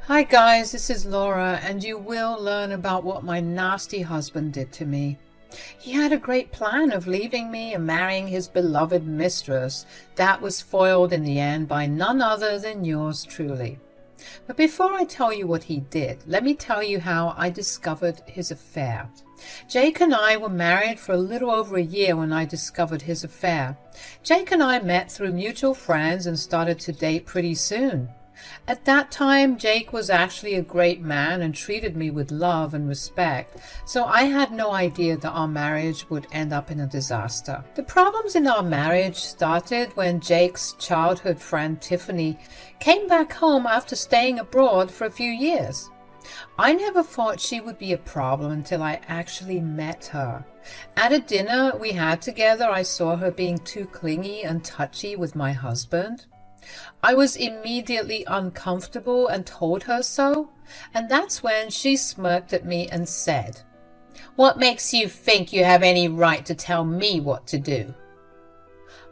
Hi guys, this is Laura, and you will learn about what my nasty husband did to me. He had a great plan of leaving me and marrying his beloved mistress. That was foiled in the end by none other than yours truly. But before I tell you what he did, let me tell you how I discovered his affair. Jake and I were married for a little over a year when I discovered his affair. Jake and I met through mutual friends and started to date pretty soon. At that time, Jake was actually a great man and treated me with love and respect, so I had no idea that our marriage would end up in a disaster. The problems in our marriage started when Jake's childhood friend Tiffany came back home after staying abroad for a few years. I never thought she would be a problem until I actually met her. At a dinner we had together, I saw her being too clingy and touchy with my husband. I was immediately uncomfortable and told her so, and that's when she smirked at me and said, "What makes you think you have any right to tell me what to do?"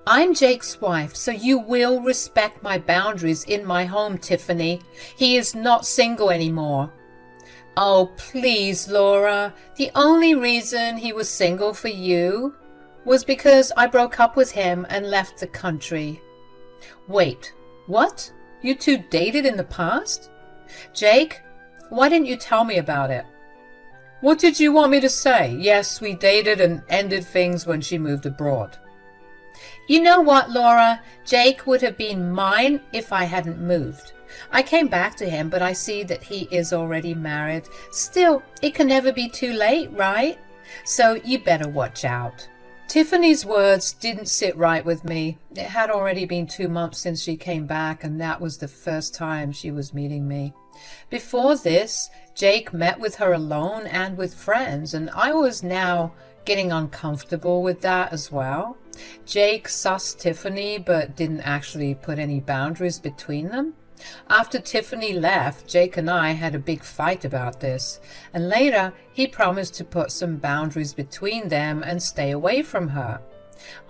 "I'm Jake's wife, so you will respect my boundaries in my home, Tiffany. He is not single anymore." "Oh, please, Laura. The only reason he was single for you was because I broke up with him and left the country." "Wait, what? You two dated in the past?" "Jake, why didn't you tell me about it?" "What did you want me to say? Yes, we dated and ended things when she moved abroad." "You know what, Laura? Jake would have been mine if I hadn't moved. I came back to him, but I see that he is already married. Still, it can never be too late, right? So you better watch out." Tiffany's words didn't sit right with me. It had already been 2 months since she came back, and that was the first time she was meeting me. Before this, Jake met with her alone and with friends, and I was now getting uncomfortable with that as well. Jake sussed Tiffany, but didn't actually put any boundaries between them. After Tiffany left, Jake and I had a big fight about this, and later he promised to put some boundaries between them and stay away from her.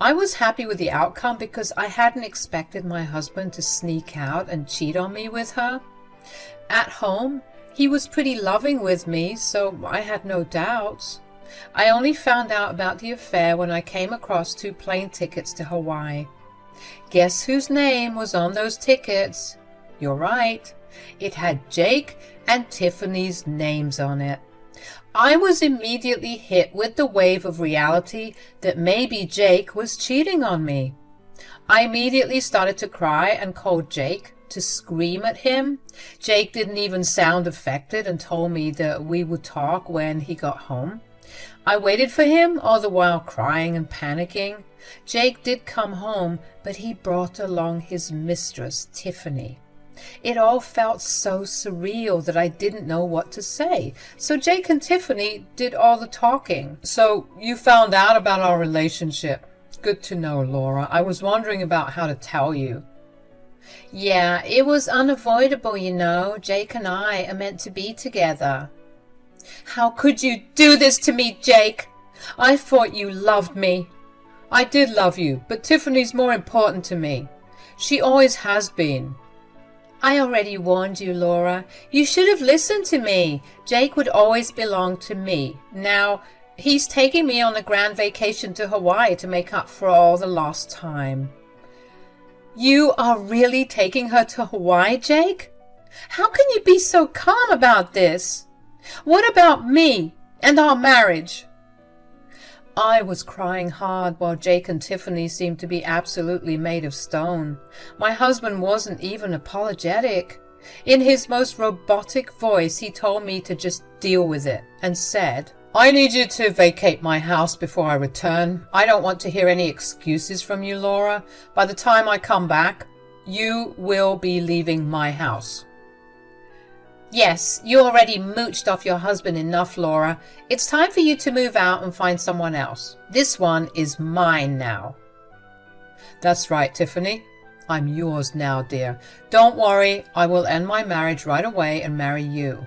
I was happy with the outcome because I hadn't expected my husband to sneak out and cheat on me with her. At home, he was pretty loving with me, so I had no doubts. I only found out about the affair when I came across 2 plane tickets to Hawaii. Guess whose name was on those tickets? You're right. It had Jake and Tiffany's names on it. I was immediately hit with the wave of reality that maybe Jake was cheating on me. I immediately started to cry and called Jake to scream at him. Jake didn't even sound affected and told me that we would talk when he got home. I waited for him, all the while crying and panicking. Jake did come home, but he brought along his mistress, Tiffany. It all felt so surreal that I didn't know what to say. So Jake and Tiffany did all the talking. "So you found out about our relationship. Good to know, Laura. I was wondering about how to tell you." "Yeah, it was unavoidable, you know. Jake and I are meant to be together." "How could you do this to me, Jake? I thought you loved me." "I did love you, but Tiffany's more important to me. She always has been." "I already warned you, Laura. You should have listened to me. Jake would always belong to me. Now, he's taking me on a grand vacation to Hawaii to make up for all the lost time." "You are really taking her to Hawaii, Jake? How can you be so calm about this? What about me and our marriage?" I was crying hard while Jake and Tiffany seemed to be absolutely made of stone. My husband wasn't even apologetic. In his most robotic voice, he told me to just deal with it and said, "I need you to vacate my house before I return. I don't want to hear any excuses from you, Laura. By the time I come back, you will be leaving my house." "Yes, you already mooched off your husband enough, Laura. It's time for you to move out and find someone else. This one is mine now." "That's right, Tiffany. I'm yours now, dear. Don't worry, I will end my marriage right away and marry you."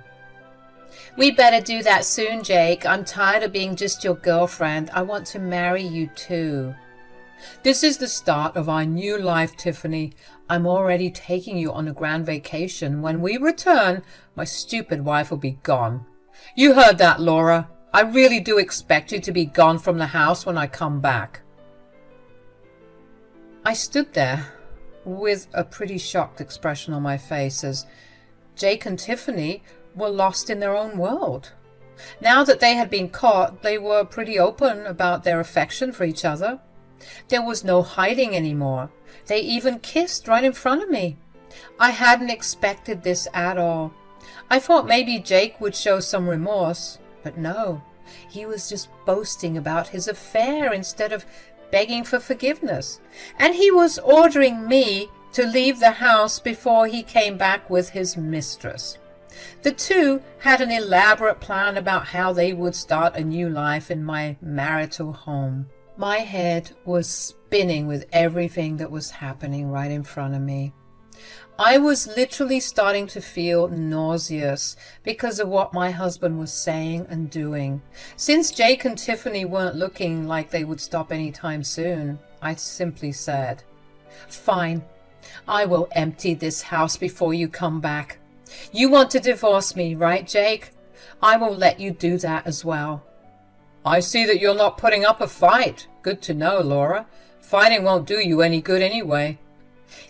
"We better do that soon, Jake. I'm tired of being just your girlfriend. I want to marry you too." This is the start of our new life, Tiffany. I'm already taking you on a grand vacation. When we return, my stupid wife will be gone. You heard that, Laura. I really do expect you to be gone from the house when I come back." I stood there with a pretty shocked expression on my face as Jake and Tiffany were lost in their own world. Now that they had been caught, they were pretty open about their affection for each other. There was no hiding anymore. They even kissed right in front of me. I hadn't expected this at all. I thought maybe Jake would show some remorse, but no. He was just boasting about his affair instead of begging for forgiveness. And he was ordering me to leave the house before he came back with his mistress. The two had an elaborate plan about how they would start a new life in my marital home. My head was spinning with everything that was happening right in front of me. I was literally starting to feel nauseous because of what my husband was saying and doing. Since Jake and Tiffany weren't looking like they would stop anytime soon, I simply said, "Fine, I will empty this house before you come back. You want to divorce me, right, Jake? I will let you do that as well." "I see that you're not putting up a fight. Good to know, Laura. Fighting won't do you any good anyway."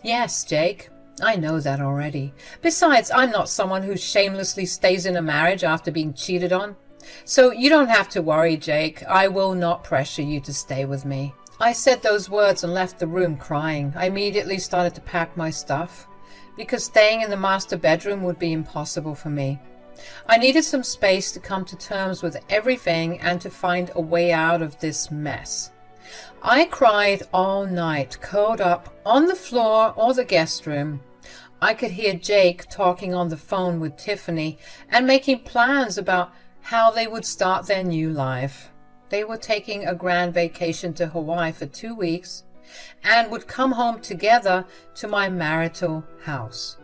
"Yes, Jake, I know that already. Besides, I'm not someone who shamelessly stays in a marriage after being cheated on. So you don't have to worry, Jake. I will not pressure you to stay with me." I said those words and left the room crying. I immediately started to pack my stuff because staying in the master bedroom would be impossible for me. I needed some space to come to terms with everything and to find a way out of this mess. I cried all night, curled up on the floor or the guest room. I could hear Jake talking on the phone with Tiffany and making plans about how they would start their new life. They were taking a grand vacation to Hawaii for 2 weeks and would come home together to my marital house.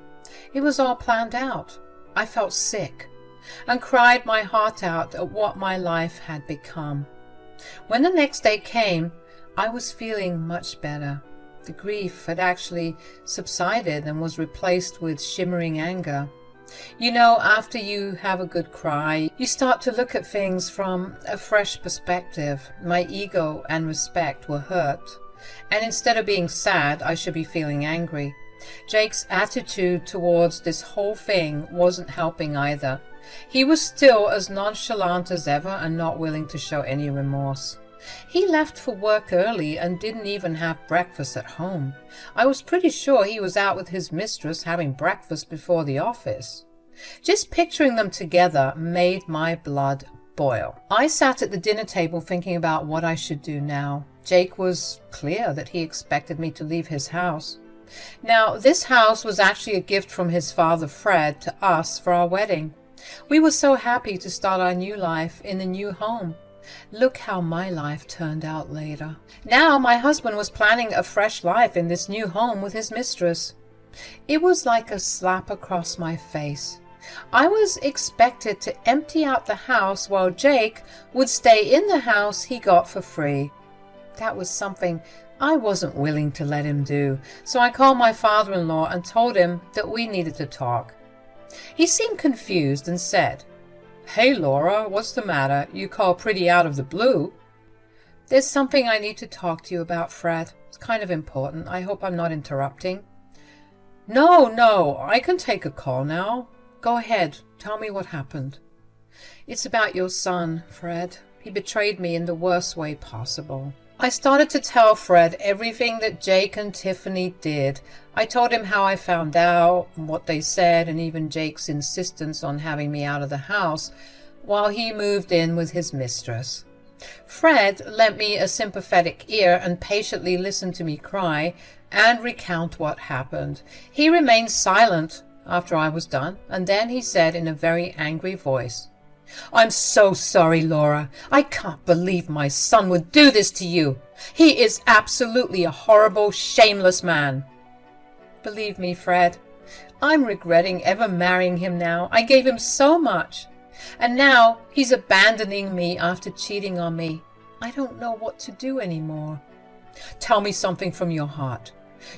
It was all planned out. I felt sick and cried my heart out at what my life had become. When the next day came, I was feeling much better. The grief had actually subsided and was replaced with shimmering anger. You know, after you have a good cry, you start to look at things from a fresh perspective. My ego and respect were hurt, and instead of being sad, I should be feeling angry. Jake's attitude towards this whole thing wasn't helping either. He was still as nonchalant as ever and not willing to show any remorse. He left for work early and didn't even have breakfast at home. I was pretty sure he was out with his mistress having breakfast before the office. Just picturing them together made my blood boil. I sat at the dinner table thinking about what I should do now. Jake was clear that he expected me to leave his house. Now, this house was actually a gift from his father, Fred, to us for our wedding. We were so happy to start our new life in the new home. Look how my life turned out later. Now my husband was planning a fresh life in this new home with his mistress. It was like a slap across my face. I was expected to empty out the house while Jake would stay in the house he got for free. That was something I wasn't willing to let him do, so I called my father-in-law and told him that we needed to talk. He seemed confused and said, "Hey, Laura, what's the matter? You call pretty out of the blue." "There's something I need to talk to you about, Fred. It's kind of important. I hope I'm not interrupting." No, I can take a call now. Go ahead. Tell me what happened." "It's about your son, Fred. He betrayed me in the worst way possible." I started to tell Fred everything that Jake and Tiffany did. I told him how I found out, what they said, and even Jake's insistence on having me out of the house while he moved in with his mistress. Fred lent me a sympathetic ear and patiently listened to me cry and recount what happened. He remained silent after I was done, and then he said in a very angry voice, "I'm so sorry, Laura. I can't believe my son would do this to you. He is absolutely a horrible, shameless man." Believe me, Fred, I'm regretting ever marrying him now. I gave him so much, and now he's abandoning me after cheating on me. I don't know what to do anymore. Tell me something from your heart.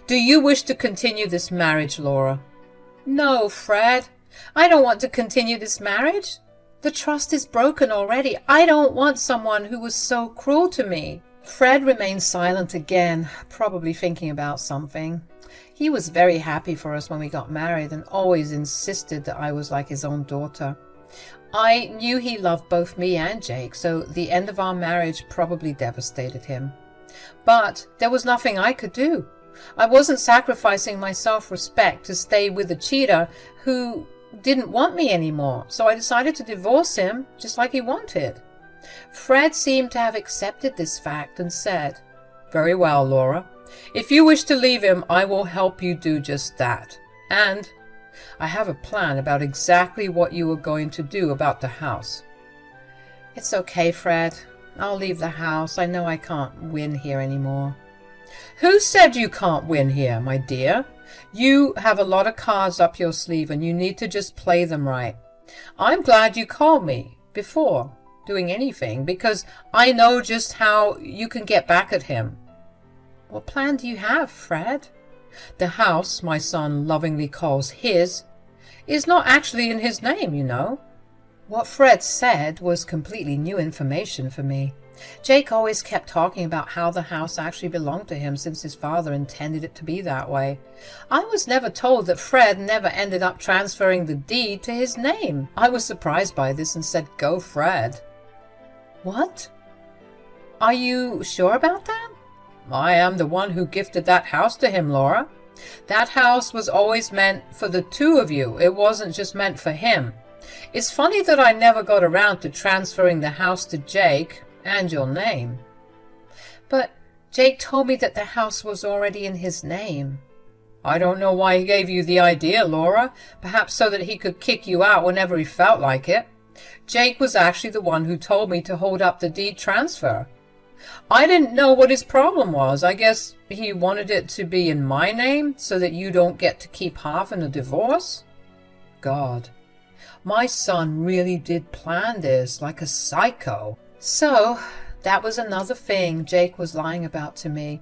Do you wish to continue this marriage, Laura?" "No, Fred. I don't want to continue this marriage. The trust is broken already. I don't want someone who was so cruel to me." Fred remained silent again, probably thinking about something. He was very happy for us when we got married and always insisted that I was like his own daughter. I knew he loved both me and Jake, so the end of our marriage probably devastated him. But there was nothing I could do. I wasn't sacrificing my self-respect to stay with a cheater who didn't want me anymore, so I decided to divorce him just like he wanted. Fred seemed to have accepted this fact and said, "Very well, Laura. If you wish to leave him, I will help you do just that. And I have a plan about exactly what you are going to do about the house." "It's okay, Fred. I'll leave the house. I know I can't win here anymore." "Who said you can't win here, my dear? You have a lot of cards up your sleeve and you need to just play them right. I'm glad you called me before doing anything because I know just how you can get back at him." "What plan do you have, Fred?" "The house my son lovingly calls his is not actually in his name, you know." What Fred said was completely new information for me. Jake always kept talking about how the house actually belonged to him since his father intended it to be that way. I was never told that Fred never ended up transferring the deed to his name. I was surprised by this and said, "Go, Fred." "What? Are you sure about that?" "I am the one who gifted that house to him, Laura. That house was always meant for the two of you. It wasn't just meant for him. It's funny that I never got around to transferring the house to Jake and your name." "But Jake told me that the house was already in his name." "I don't know why he gave you the idea, Laura. Perhaps so that he could kick you out whenever he felt like it. Jake was actually the one who told me to hold up the deed transfer. I didn't know what his problem was. I guess he wanted it to be in my name so that you don't get to keep half in a divorce." God, my son really did plan this like a psycho. So that was another thing Jake was lying about to me.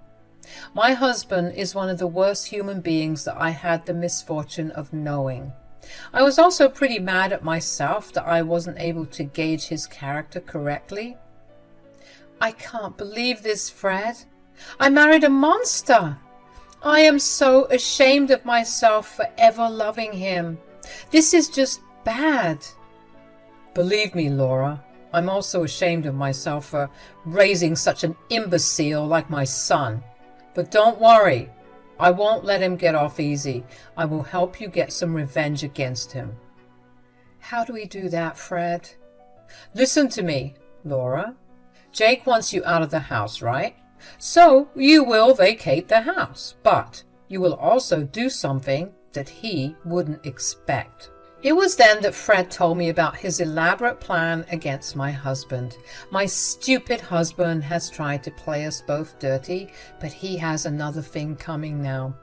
My husband is one of the worst human beings that I had the misfortune of knowing. I was also pretty mad at myself that I wasn't able to gauge his character correctly. I can't believe this, Fred. I married a monster. I am so ashamed of myself for ever loving him. This is just bad. Believe me, Laura, I'm also ashamed of myself for raising such an imbecile like my son. But don't worry, I won't let him get off easy. I will help you get some revenge against him. How do we do that, Fred? Listen to me, Laura. Jake wants you out of the house, right? So you will vacate the house, but you will also do something that he wouldn't expect. It was then that Fred told me about his elaborate plan against my husband. My stupid husband has tried to play us both dirty, but he has another thing coming now.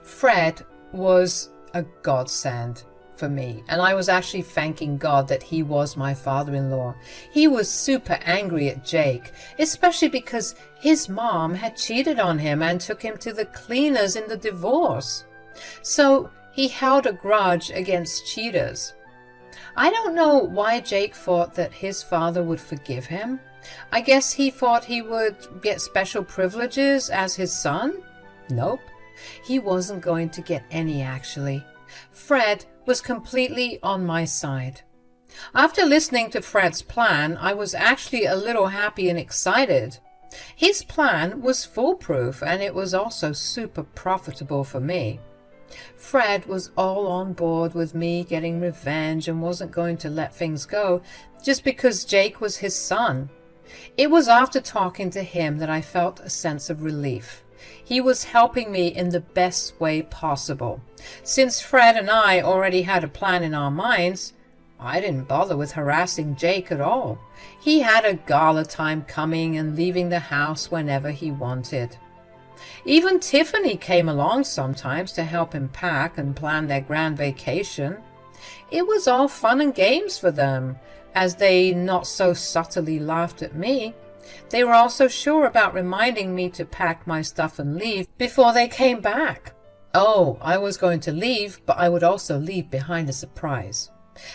Fred was a godsend for me, and I was actually thanking God that he was my father-in-law. He was super angry at Jake, especially because his mom had cheated on him and took him to the cleaners in the divorce. So he held a grudge against cheaters. I don't know why Jake thought that his father would forgive him. I guess he thought he would get special privileges as his son? Nope. He wasn't going to get any, actually. Fred was completely on my side. After listening to Fred's plan, I was actually a little happy and excited. His plan was foolproof, and it was also super profitable for me. Fred was all on board with me getting revenge and wasn't going to let things go just because Jake was his son. It was after talking to him that I felt a sense of relief. He was helping me in the best way possible. Since Fred and I already had a plan in our minds, I didn't bother with harassing Jake at all. He had a gala time coming and leaving the house whenever he wanted. Even Tiffany came along sometimes to help him pack and plan their grand vacation. It was all fun and games for them, as they not so subtly laughed at me. They were also sure about reminding me to pack my stuff and leave before they came back. Oh, I was going to leave, but I would also leave behind a surprise.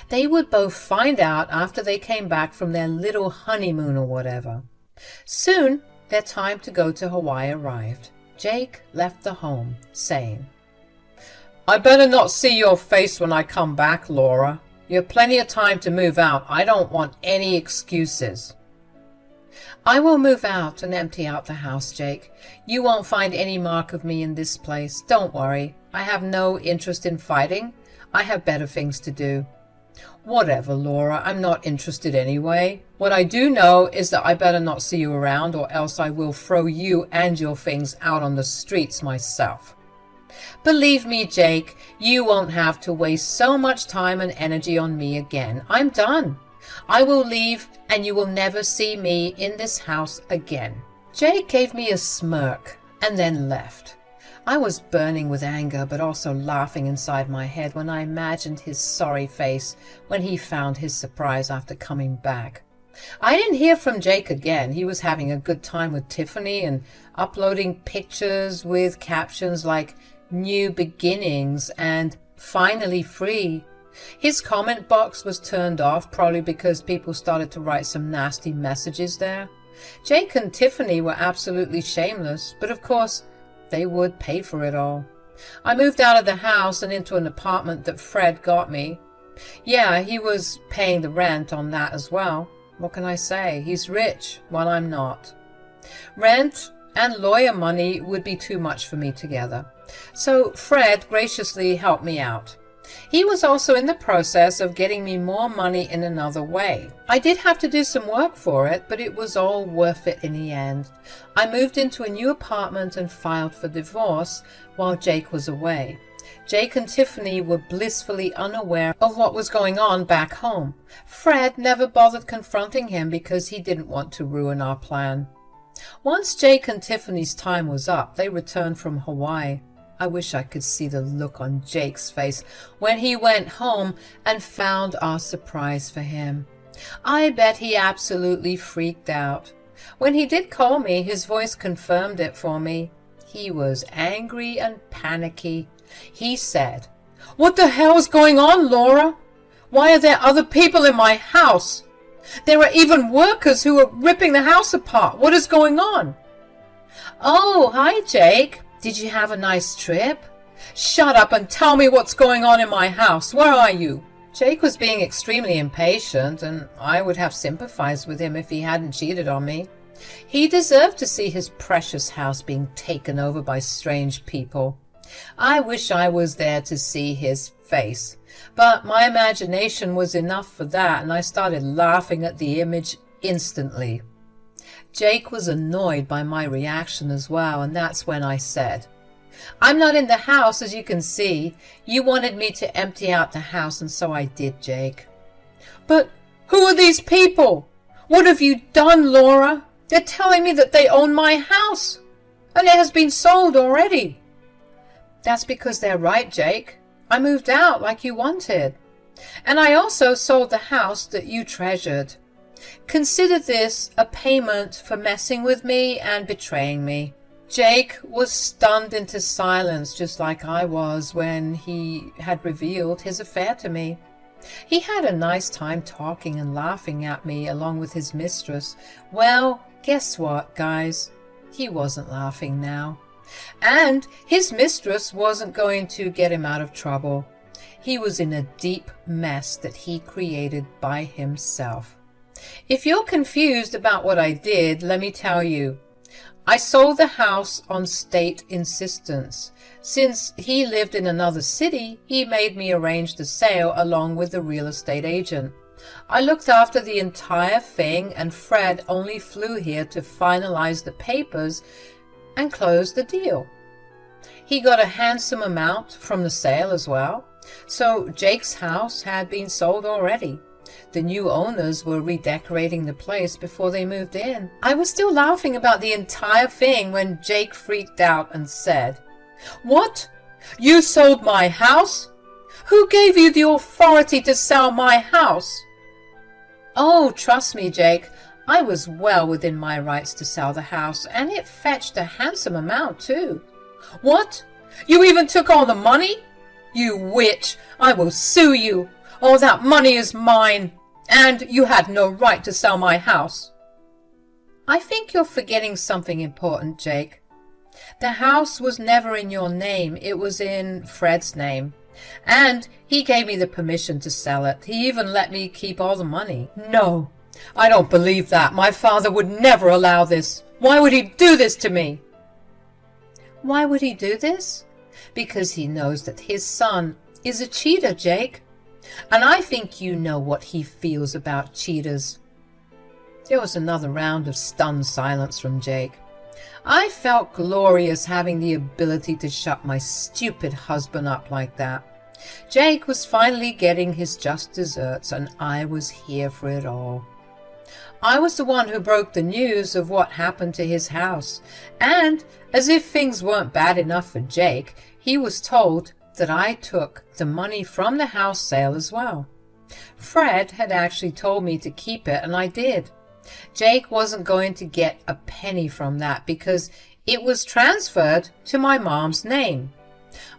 They would both find out after they came back from their little honeymoon or whatever. Soon, their time to go to Hawaii arrived. Jake left the home, saying, "I better not see your face when I come back, Laura. You have plenty of time to move out. I don't want any excuses." "I will move out and empty out the house, Jake. You won't find any mark of me in this place. Don't worry. I have no interest in fighting. I have better things to do." "Whatever, Laura. I'm not interested anyway. What I do know is that I better not see you around, or else I will throw you and your things out on the streets myself." "Believe me, Jake, you won't have to waste so much time and energy on me again. I'm done. I will leave, and you will never see me in this house again." Jake gave me a smirk and then left. I was burning with anger, but also laughing inside my head when I imagined his sorry face when he found his surprise after coming back. I didn't hear from Jake again. He was having a good time with Tiffany and uploading pictures with captions like "New Beginnings" and "Finally Free." His comment box was turned off, probably because people started to write some nasty messages there. Jake and Tiffany were absolutely shameless, but of course, they would pay for it all. I moved out of the house and into an apartment that Fred got me. Yeah, he was paying the rent on that as well. What can I say? He's rich, while I'm not. Rent and lawyer money would be too much for me together. So Fred graciously helped me out. He was also in the process of getting me more money in another way. I did have to do some work for it, but it was all worth it in the end. I moved into a new apartment and filed for divorce while Jake was away. Jake and Tiffany were blissfully unaware of what was going on back home. Fred never bothered confronting him because he didn't want to ruin our plan. Once Jake and Tiffany's time was up, they returned from Hawaii. I wish I could see the look on Jake's face when he went home and found our surprise for him. I bet he absolutely freaked out. When he did call me, his voice confirmed it for me. He was angry and panicky. He said, "What the hell is going on, Laura? Why are there other people in my house? There are even workers who are ripping the house apart. What is going on?" "Oh, hi, Jake. Did you have a nice trip?" "Shut up and tell me what's going on in my house. Where are you?" Jake was being extremely impatient, and I would have sympathized with him if he hadn't cheated on me. He deserved to see his precious house being taken over by strange people. I wish I was there to see his face, but my imagination was enough for that, and I started laughing at the image instantly. Jake was annoyed by my reaction as well, and that's when I said, "I'm not in the house, as you can see. You wanted me to empty out the house, and so I did, Jake." "But who are these people? What have you done, Laura? They're telling me that they own my house, and it has been sold already." "That's because they're right, Jake. I moved out like you wanted. And I also sold the house that you treasured. Consider this a payment for messing with me and betraying me." Jake was stunned into silence, just like I was when he had revealed his affair to me. He had a nice time talking and laughing at me along with his mistress. Well, guess what, guys? He wasn't laughing now. And his mistress wasn't going to get him out of trouble. He was in a deep mess that he created by himself. If you're confused about what I did, let me tell you. I sold the house on state insistence. Since he lived in another city, he made me arrange the sale along with the real estate agent. I looked after the entire thing, and Fred only flew here to finalize the papers and close the deal. He got a handsome amount from the sale as well. So Jake's house had been sold already. The new owners were redecorating the place before they moved in. I was still laughing about the entire thing when Jake freaked out and said, "What? You sold my house? Who gave you the authority to sell my house?" "Oh, trust me, Jake. I was well within my rights to sell the house, and it fetched a handsome amount, too. What? You even took all the money? You witch! I will sue you! All that money is mine, and you had no right to sell my house. I think you're forgetting something important, Jake. The house was never in your name. It was in Fred's name. And he gave me the permission to sell it. He even let me keep all the money. No, I don't believe that. My father would never allow this. Why would he do this to me? Why would he do this? Because he knows that his son is a cheater, Jake. And I think you know what he feels about cheaters. There was another round of stunned silence from Jake. I felt glorious having the ability to shut my stupid husband up like that. Jake was finally getting his just desserts, and I was here for it all. I was the one who broke the news of what happened to his house, and as if things weren't bad enough for Jake, he was told that I took the money from the house sale as well. Fred had actually told me to keep it, and I did. Jake wasn't going to get a penny from that because it was transferred to my mom's name.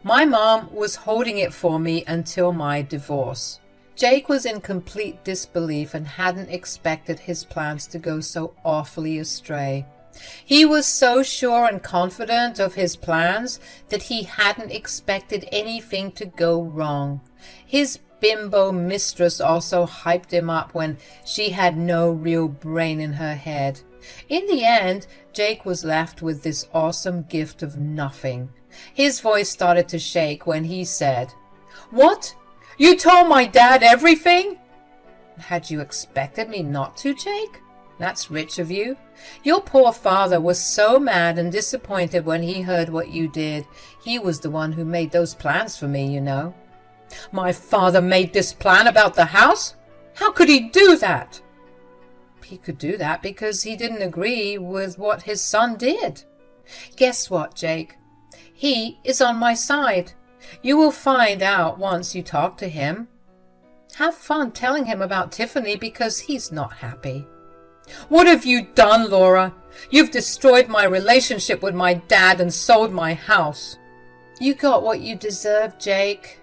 My mom was holding it for me until my divorce. Jake was in complete disbelief and hadn't expected his plans to go so awfully astray. He was so sure and confident of his plans that he hadn't expected anything to go wrong. His bimbo mistress also hyped him up when she had no real brain in her head. In the end, Jake was left with this awesome gift of nothing. His voice started to shake when he said, "What? You told my dad everything?" "Had you expected me not to, Jake? That's rich of you. Your poor father was so mad and disappointed when he heard what you did. He was the one who made those plans for me, you know." "My father made this plan about the house? How could he do that?" "He could do that because he didn't agree with what his son did." "Guess what, Jake? He is on my side. You will find out once you talk to him. Have fun telling him about Tiffany because he's not happy." "What have you done, Laura? You've destroyed my relationship with my dad and sold my house." "You got what you deserve, Jake.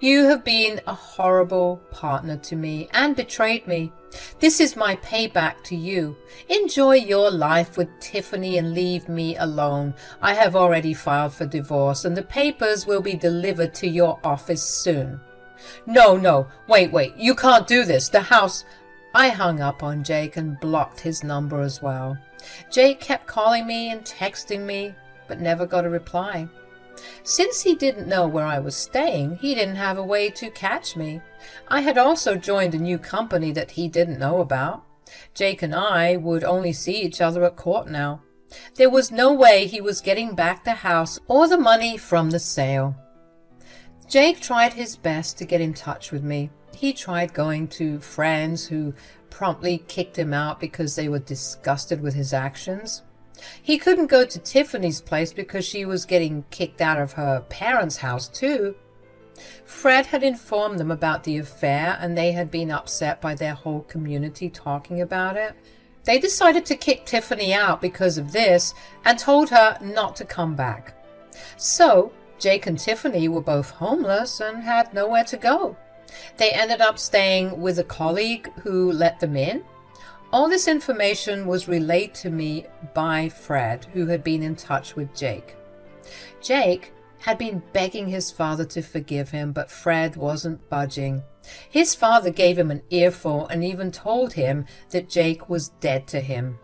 You have been a horrible partner to me and betrayed me. This is my payback to you. Enjoy your life with Tiffany and leave me alone. I have already filed for divorce and the papers will be delivered to your office soon." No, wait, you can't do this. The house..." I hung up on Jake and blocked his number as well. Jake kept calling me and texting me, but never got a reply. Since he didn't know where I was staying, he didn't have a way to catch me. I had also joined a new company that he didn't know about. Jake and I would only see each other at court now. There was no way he was getting back the house or the money from the sale. Jake tried his best to get in touch with me. He tried going to friends who promptly kicked him out because they were disgusted with his actions. He couldn't go to Tiffany's place because she was getting kicked out of her parents' house too. Fred had informed them about the affair and they had been upset by their whole community talking about it. They decided to kick Tiffany out because of this and told her not to come back. So Jake and Tiffany were both homeless and had nowhere to go. They ended up staying with a colleague who let them in. All this information was relayed to me by Fred, who had been in touch with Jake. Jake had been begging his father to forgive him, but Fred wasn't budging. His father gave him an earful and even told him that Jake was dead to him.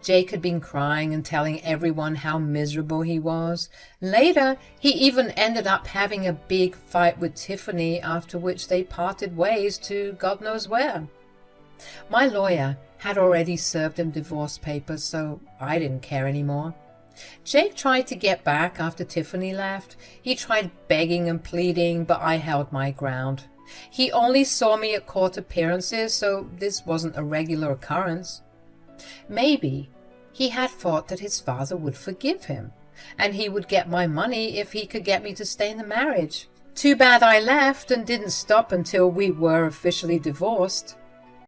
Jake had been crying and telling everyone how miserable he was. Later, he even ended up having a big fight with Tiffany, after which they parted ways to God knows where. My lawyer had already served him divorce papers, so I didn't care anymore. Jake tried to get back after Tiffany left. He tried begging and pleading, but I held my ground. He only saw me at court appearances, so this wasn't a regular occurrence. Maybe he had thought that his father would forgive him, and he would get my money if he could get me to stay in the marriage. Too bad I left and didn't stop until we were officially divorced.